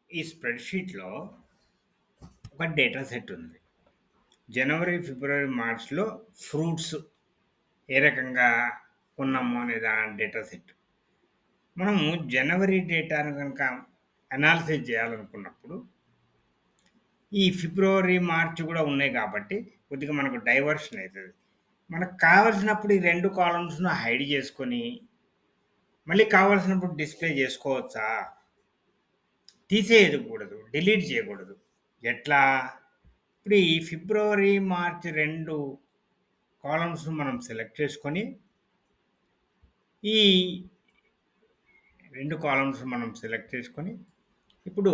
ఈ స్ప్రెడ్‌షీట్‌లో ఒక data set ఉంది. జనవరి, ఫిబ్రవరి, మార్చ్‌లో ఫ్రూట్స్ ఏ రకంగా కొన్నాము అనే డేటా సెట్. మనము జనవరి డేటాను గనక అనాలిసిస్ చేయాలనుకున్నప్పుడు, ఈ ఫిబ్రవరి, మార్చ్ గూడా ఉన్నాయి కాబట్టి కొద్దిగా మనకు డైవర్షన్ అయితది. మనకు కావాల్సినప్పుడు ఈ 2 కాలమ్స్‌ను హైడ్ చేసుకొని, మళ్ళీ కావాల్సినప్పుడు డిస్‌ప్లే చేసుకోవచ్చా? తీసేయకూడదు. డిలీట్ చేయకూడదు. ఎట్లా? ఇప్పుడు ఈ ఫిబ్రవరి, మార్చ్ 2 కాలమ్స్‌ను మనం సెలెక్ట్ చేసుకొని, ఈ 2 కాలమ్స్ మనం సెలెక్ట్ చేసుకొని, ఇప్పుడు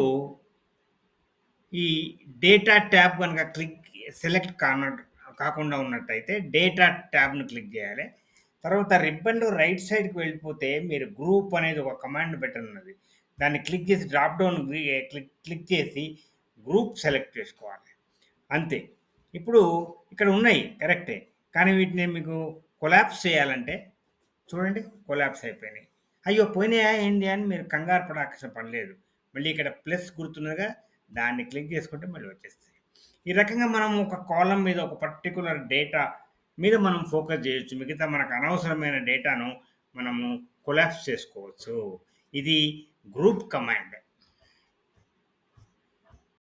ఈ డేటా ట్యాబ్ గనుక సెలెక్ట్ కాకుండా ఉన్నట్టయితే డేటా ట్యాబ్‌ని క్లిక్ చేయాలి. తర్వాత రిబ్బన్‌లో రైట్ సైడ్‌కి వెళ్ళిపోతే మీరు గ్రూప్ అనేది ఒక కమాండ్ బటన్ ఉన్నది. దాన్ని క్లిక్ చేసి డ్రాప్ డౌన్ క్లిక్ చేసి గ్రూప్ సెలెక్ట్ చేసుకోవాలి. అంతే. ఇప్పుడు ఇక్కడ ఉన్నాయి కరెక్టే. కానీ వీటిని మీకు కొలాప్స్ చేయాలంటే చూడండి కొలాప్స్ అయిపోయినాయి. అయ్యో! పోయినాయా ఏంటి అని మీరు కంగారు పడాల్సిన పని లేదు. మళ్ళీ ఇక్కడ ప్లస్ గుర్తున్నదిగా దాన్ని క్లిక్ చేసుకుంటే మళ్ళీ వచ్చేస్తాయి. ఈ రకంగా మనం ఒక కాలమ్ మీద ఒక పర్టిక్యులర్ డేటా మీద మనం ఫోకస్ చేయొచ్చు. మిగతా మనకు అనవసరమైన డేటాను మనము కొలాప్స్ చేసుకోవచ్చు. ఇది గ్రూప్ కమాండ్.